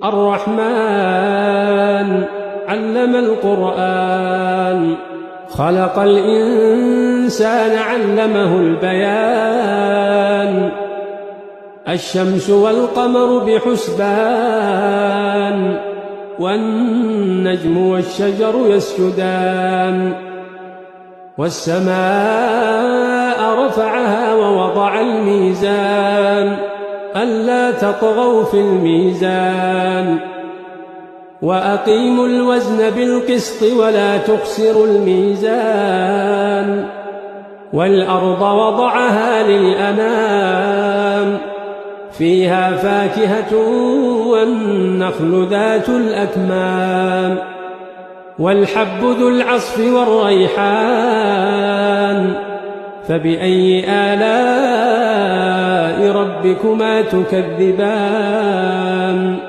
الرحمن علم القرآن خلق الإنسان علمه البيان الشمس والقمر بحسبان والنجم والشجر يسجدان والسماء رفعها ووضع الميزان ألا تطغوا في الميزان وأقيموا الوزن بالقسط ولا تخسروا الميزان والأرض وضعها للأنام فيها فاكهة والنخل ذات الأكمام والحب ذو العصف والريحان فبأي آلاء ربكما تكذبان